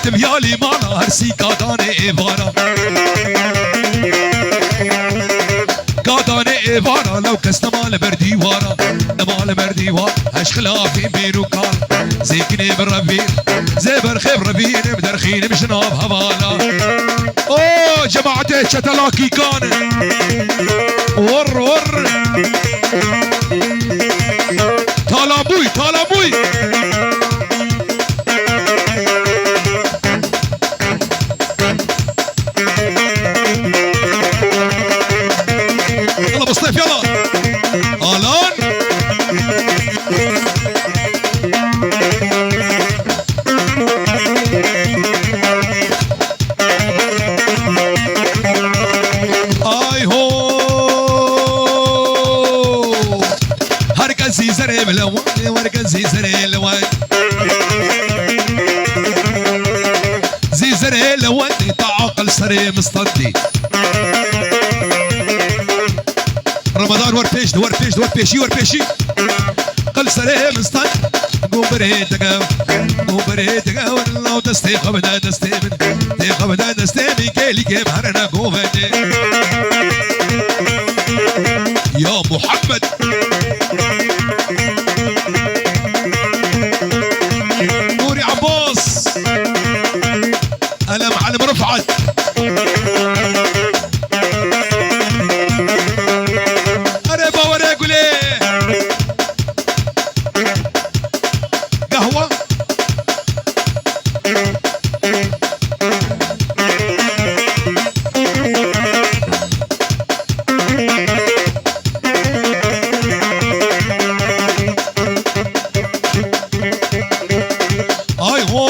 تبيالي مانا هرسي كاداني ايفانا كاداني ايفانا لو كست مال بردي وارا مال بردي وارا هش خلافي بينو كان زيكني بالربير زي برخيب ربير بدرخيني بشناب هوالا اوه جماعتي شتلاكي كان ور ور طالبوي طالبوي يلا بصيف يلا الان اي هو هركزي زري ملوان وركزي زري لوان زي زري لوان تعاقل سري مصطدي رمضان وربيش وربيش وربيشي وربيشي قل سري مصطد قوم بريتك قوم بريتك والله تستيق بدا تستيمن تيق بدا تستيمن كيلي كيم هرنا قوفتي يا محمد نوري عباس انا معلم رفعت انا بوريكوا ليه قهوه اي هو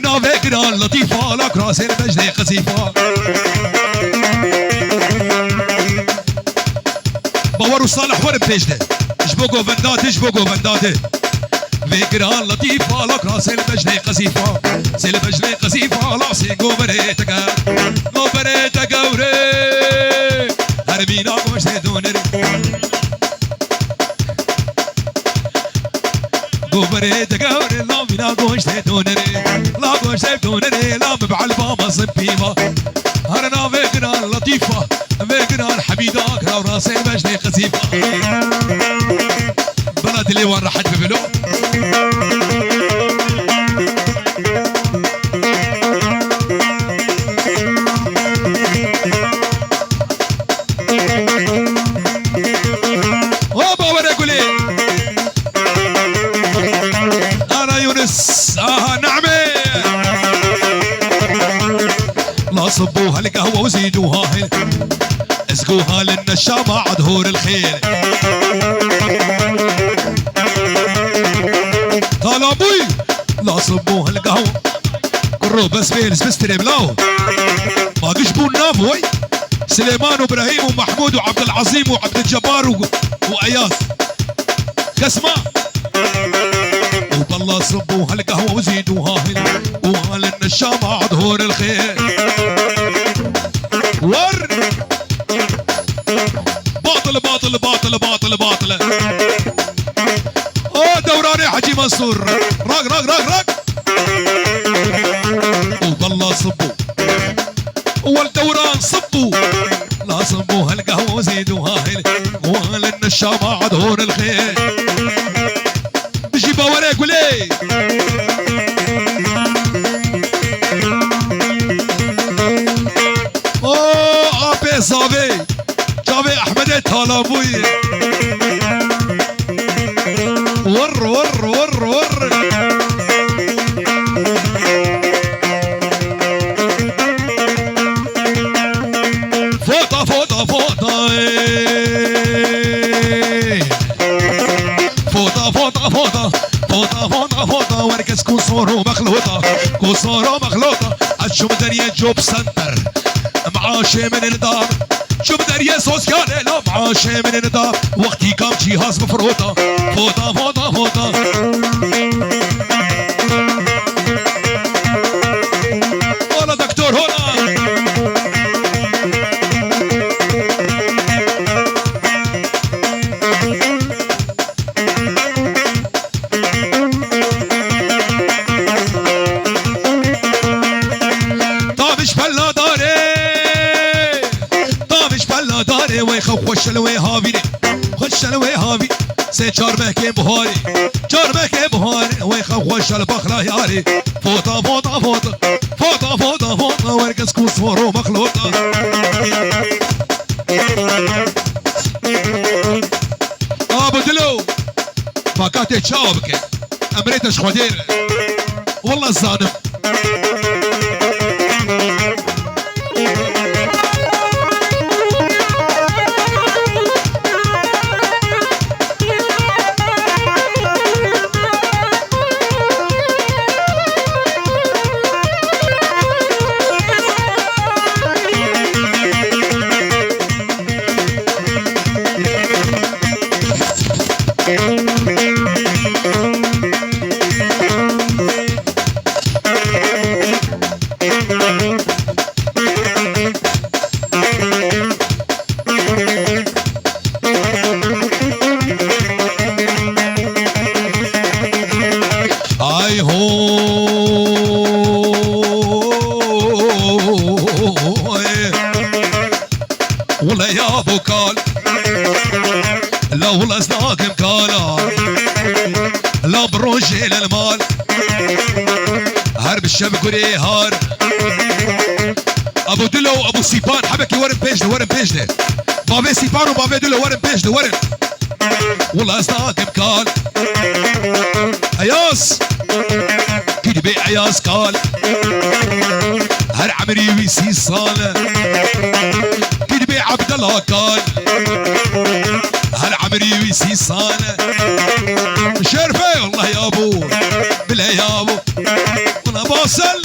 نافكرا لطيفه لك راس المجد قصيفه باور صالح ورب بيجده اشبقوا بندات اشبقوا بندات فكرة لطيفة لك راس المجد قصيفة سي المجد قصيفة لاسي قوبريتك قوبريتك وري هربينا قوش دونري قوبريتك وري لا بينا قوش دونري لا قوش دونري لا بعلبة ما صبيبة هرنا فكرة لطيفة فكرة حبيدك راس المجد قصيفة بلد اللي وين راحت ببلو هوبا وريكوا لي انا يونس نعمه لا صبوها القهوه وزيدوها اسقوها للنشامه عدهور الخيل طلبوي لا صبوها القهوه كرو بس بيلس بستري بلاو ما قشبوا النافوي سليمان وابراهيم ومحمود وعبد العظيم وعبد الجبار واياس كسمه وطلع صبوها القهوه وزيدوها وهال النشامه عدهور الخيل ور باطل باطل باطل باطل باطل اوه دوراني حجي منصور راق راق راق راق وضل صبوا والدوران صبوا لا صبوا هالقهوه وزيدوها وهال النشامه عدهور الخيل بجيبها وريك وليه اوه ابي صافي جافي احمد طلبوي ور ور ور ور فوطة فوطة فوطة فوطة فوطة فوطة فوطة فوطة فوطة وركز كوسورو مخلوطة كوسورو مخلوطة عالشوم دريا جوب سنتر معاشي من الدار شوف دريا سوسيال لا معاشي من الدار وقتي كام جهاز مفروطة فوطة فوطة فوطة ولا دكتور هنا سي جارمك بهاري جارمك بهاري ويخاف وش البخلة ياري فوطة فوطة فوطة فوطة فوطة فوطة وارقص كوسور ومخلوطة ابو دلو ما كانت تشاوبك امريتش خدير والله الظالم والله يا ابو كال لا والله ازناقم كالا لا بروجي للمال هرب الشبك وريهار ابو دلو ابو سيبان حبكي ورن بيجده ورن بيجده بافي سيبان وبافي دلو ورن بيجده ورن والله ازناقم كال عياس كيدي بي عياس كال هر عمري ويسي صالة كيدي بي عبد الله كال هر عمري ويسي صالة شرفة والله يا ابو بلا يا ابو وانا باصل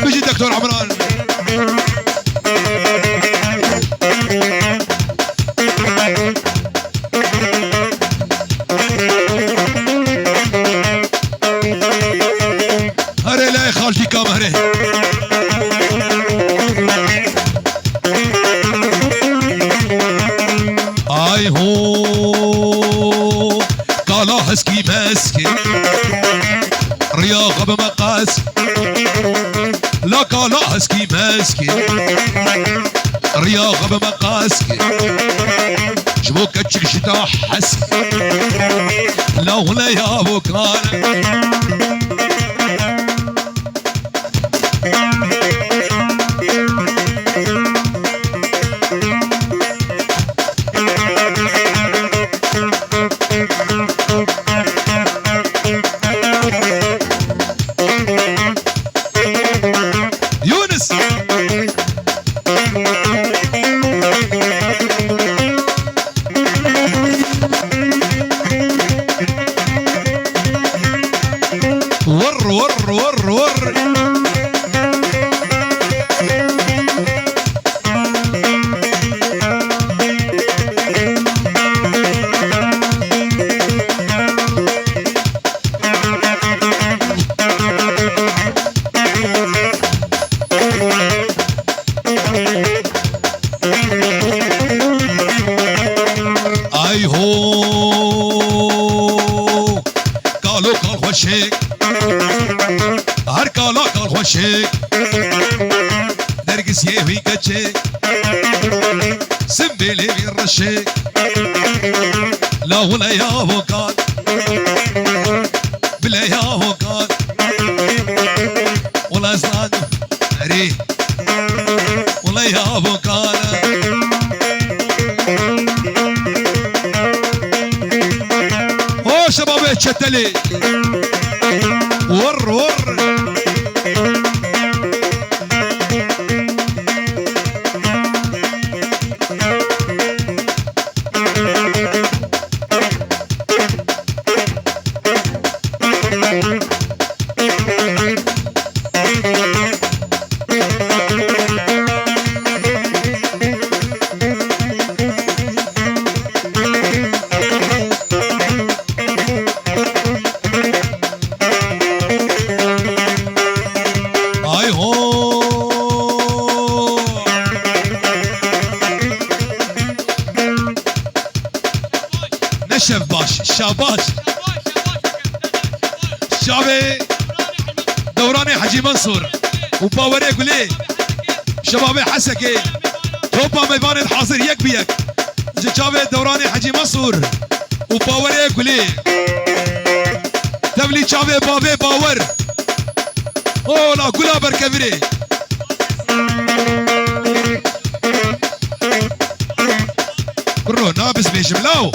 بيجي دكتور عمران هري لا خالتي كام هري اي هو قالا هسكي ماسكي رياضة بمقاس لا قالا هسكي ماسكي رياضة بمقاسكي جبو كتشك شتا حسكي لا ولا يا ابو كان يونس ور ور ور ور اي هو قالوا قال خوشيك هر قالا قال خوشيك نرقس يهوي كتشيك سنبلي بالرشيك لا ولا يا ابو قال بلا يا ابو قال ولا صاد ري ولا يا ابو قال هو شباب الشتلي ور ور اي هو نشف باش شاباش شابي دوراني حجي منصور وباوري قولي شباب حسكي توبا ميبان الحاضر يك بيك جاوي دوراني حجي منصور وباور يقولي تبلي جاوي بابي باور اولا قولا بركبري برو نابس بيجملاو